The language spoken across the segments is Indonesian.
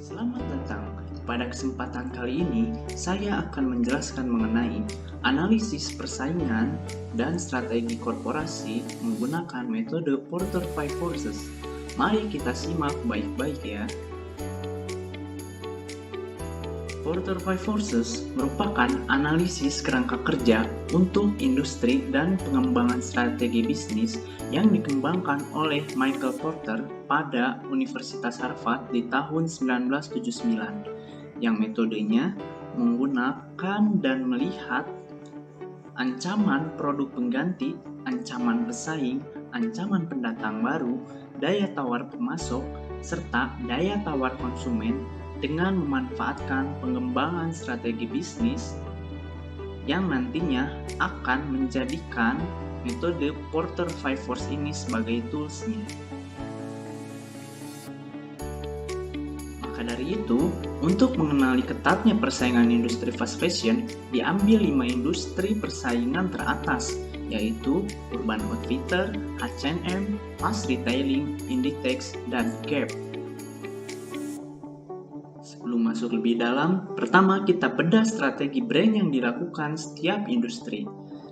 Selamat datang. Pada kesempatan kali ini, saya akan menjelaskan mengenai analisis persaingan dan strategi korporasi menggunakan metode Porter 5 Forces. Mari kita simak baik-baik ya. Porter 5 Forces merupakan analisis kerangka kerja untuk industri dan pengembangan strategi bisnis yang dikembangkan oleh Michael Porter pada Universitas Harvard di tahun 1979, yang metodenya menggunakan dan melihat ancaman produk pengganti, ancaman pesaing, ancaman pendatang baru, daya tawar pemasok, serta daya tawar konsumen dengan memanfaatkan pengembangan strategi bisnis yang nantinya akan menjadikan metode Porter 5 Force ini sebagai toolsnya. Maka dari itu, untuk mengenali ketatnya persaingan industri fast fashion, diambil 5 industri persaingan teratas, yaitu Urban Outfitters, H&M, Mass Retailing, Inditex, dan Gap. Sebelum masuk lebih dalam, pertama kita bedah strategi brand yang dilakukan setiap industri.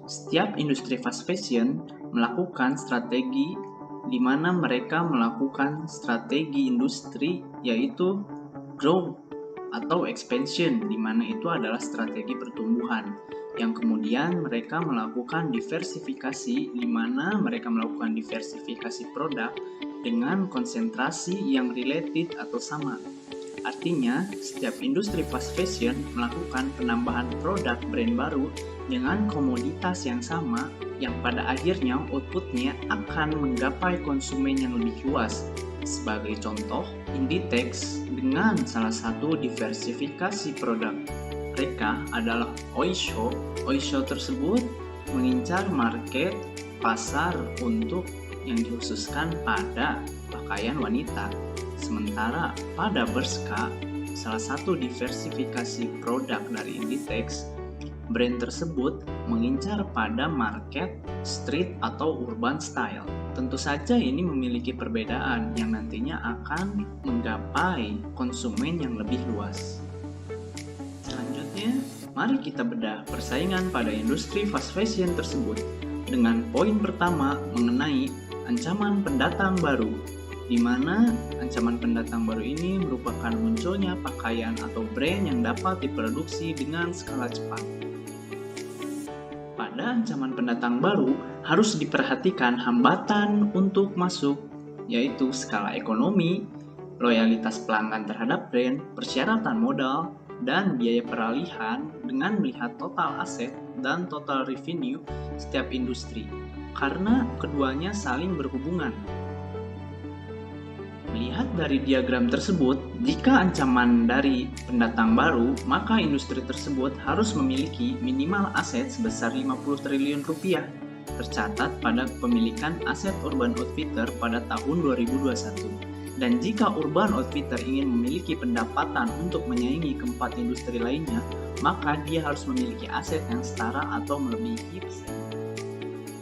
Setiap industri fast fashion melakukan strategi di mana mereka melakukan strategi industri yaitu growth atau expansion, di mana itu adalah strategi pertumbuhan. Yang kemudian mereka melakukan diversifikasi, di mana mereka melakukan diversifikasi produk dengan konsentrasi yang related atau sama. Artinya, setiap industri fast fashion melakukan penambahan produk brand baru dengan komoditas yang sama yang pada akhirnya outputnya akan menggapai konsumen yang lebih luas. Sebagai contoh, Inditex dengan salah satu diversifikasi produk mereka adalah Oysho. Oysho tersebut mengincar market pasar untuk yang dikhususkan pada pakaian wanita. Sementara pada Bershka, salah satu diversifikasi produk dari Inditex, brand tersebut mengincar pada market street atau urban style. Tentu saja ini memiliki perbedaan yang nantinya akan menggapai konsumen yang lebih luas. Selanjutnya, mari kita bedah persaingan pada industri fast fashion tersebut dengan poin pertama mengenai ancaman pendatang baru, di mana ancaman pendatang baru ini merupakan munculnya pakaian atau brand yang dapat diproduksi dengan skala cepat. Pada ancaman pendatang baru, harus diperhatikan hambatan untuk masuk, yaitu skala ekonomi, loyalitas pelanggan terhadap brand, persyaratan modal, dan biaya peralihan dengan melihat total aset dan total revenue setiap industri, karena keduanya saling berhubungan. Melihat dari diagram tersebut, jika ancaman dari pendatang baru, maka industri tersebut harus memiliki minimal aset sebesar 50 triliun rupiah, tercatat pada kepemilikan aset Urban Outfitters pada tahun 2021. Dan jika Urban Outfitters ingin memiliki pendapatan untuk menyaingi keempat industri lainnya, maka dia harus memiliki aset yang setara atau melebihi pesaing.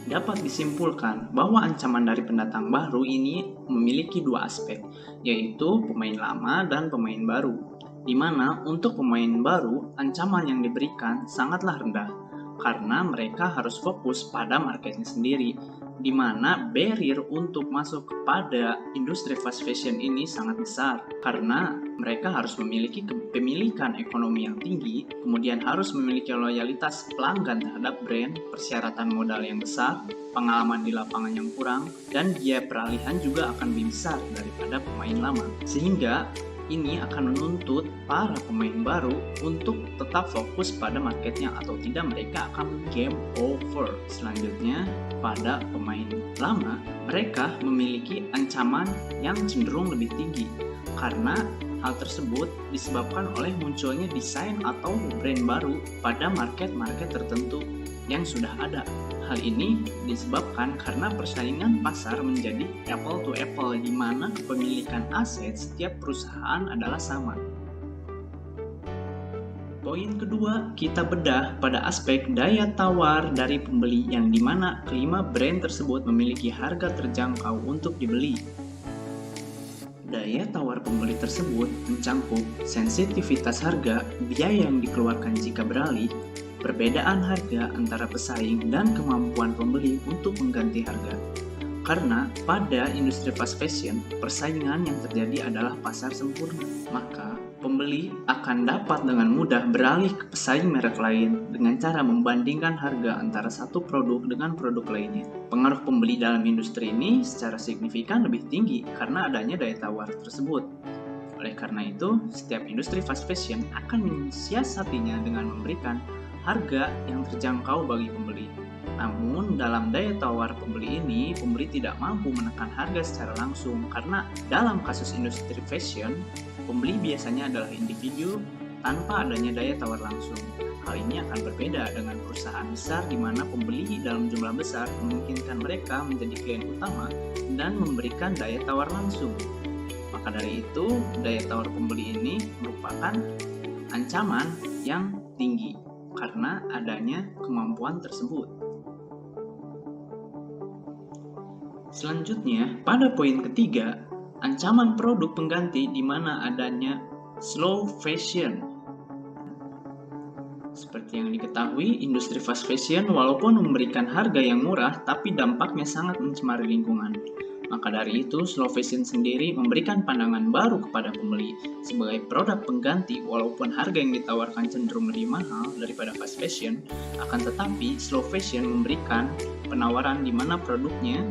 Dapat disimpulkan bahwa ancaman dari pendatang baru ini memiliki dua aspek, yaitu pemain lama dan pemain baru, di mana untuk pemain baru, ancaman yang diberikan sangatlah rendah, karena mereka harus fokus pada marketnya sendiri, di mana barrier untuk masuk kepada industri fast fashion ini sangat besar, karena mereka harus memiliki kepemilikan ekonomi yang tinggi, kemudian harus memiliki loyalitas pelanggan terhadap brand, persyaratan modal yang besar, pengalaman di lapangan yang kurang, dan biaya peralihan juga akan lebih besar daripada pemain lama. Sehingga ini akan menuntut para pemain baru untuk tetap fokus pada marketnya, atau tidak mereka akan game over. Selanjutnya, pada pemain lama, mereka memiliki ancaman yang cenderung lebih tinggi, karena hal tersebut disebabkan oleh munculnya desain atau brand baru pada market-market tertentu yang sudah ada. Hal ini disebabkan karena persaingan pasar menjadi apple to apple, di mana kepemilikan aset setiap perusahaan adalah sama. Poin kedua, kita bedah pada aspek daya tawar dari pembeli, yang dimana kelima brand tersebut memiliki harga terjangkau untuk dibeli. Daya tawar pembeli tersebut mencangkup sensitivitas harga, biaya yang dikeluarkan jika beralih, perbedaan harga antara pesaing, dan kemampuan pembeli untuk mengganti harga. Karena pada industri fast fashion, persaingan yang terjadi adalah pasar sempurna. Maka, pembeli akan dapat dengan mudah beralih ke pesaing merek lain dengan cara membandingkan harga antara satu produk dengan produk lainnya. Pengaruh pembeli dalam industri ini secara signifikan lebih tinggi karena adanya daya tawar tersebut. Oleh karena itu, setiap industri fast fashion akan mensiasatinya dengan memberikan harga yang terjangkau bagi pembeli. Namun, dalam daya tawar pembeli ini, pembeli tidak mampu menekan harga secara langsung karena dalam kasus industri fashion, pembeli biasanya adalah individu tanpa adanya daya tawar langsung. Hal ini akan berbeda dengan perusahaan besar di mana pembeli dalam jumlah besar memungkinkan mereka menjadi klien utama dan memberikan daya tawar langsung. Maka dari itu, daya tawar pembeli ini merupakan ancaman yang tinggi karena adanya kemampuan tersebut. Selanjutnya, pada poin ketiga, ancaman produk pengganti di mana adanya slow fashion. Seperti yang diketahui, industri fast fashion walaupun memberikan harga yang murah, tapi dampaknya sangat mencemari lingkungan. Maka dari itu, slow fashion sendiri memberikan pandangan baru kepada pembeli sebagai produk pengganti walaupun harga yang ditawarkan cenderung lebih mahal daripada fast fashion, akan tetapi slow fashion memberikan penawaran di mana produknya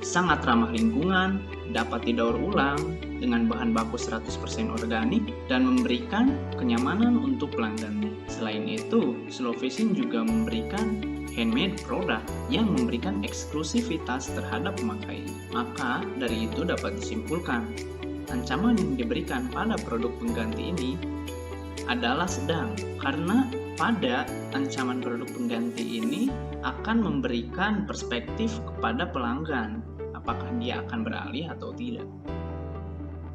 sangat ramah lingkungan, dapat didaur ulang dengan bahan baku 100% organik, dan memberikan kenyamanan untuk pelanggannya. Selain itu, slow fashion juga memberikan handmade product yang memberikan eksklusivitas terhadap pemakai. Maka dari itu dapat disimpulkan, ancaman yang diberikan pada produk pengganti ini adalah sedang, karena pada ancaman produk pengganti ini akan memberikan perspektif kepada pelanggan apakah dia akan beralih atau tidak.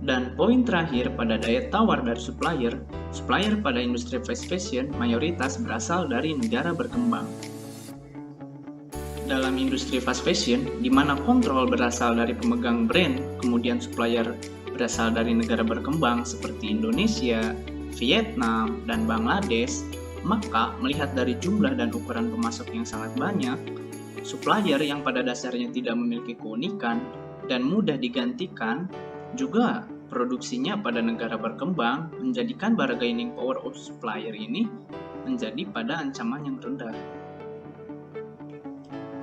Dan poin terakhir pada daya tawar dari supplier pada industri fast fashion mayoritas berasal dari negara berkembang. Dalam industri fast fashion, di mana kontrol berasal dari pemegang brand, kemudian supplier berasal dari negara berkembang seperti Indonesia, Vietnam, dan Bangladesh, maka melihat dari jumlah dan ukuran pemasok yang sangat banyak, supplier yang pada dasarnya tidak memiliki keunikan dan mudah digantikan, juga produksinya pada negara berkembang menjadikan bargaining power of supplier ini menjadi pada ancaman yang rendah.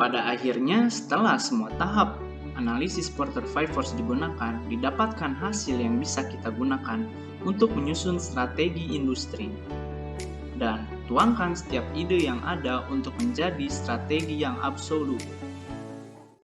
Pada akhirnya, setelah semua tahap analisis Porter 5 Force digunakan, didapatkan hasil yang bisa kita gunakan untuk menyusun strategi industri. Dan tuangkan setiap ide yang ada untuk menjadi strategi yang absolut.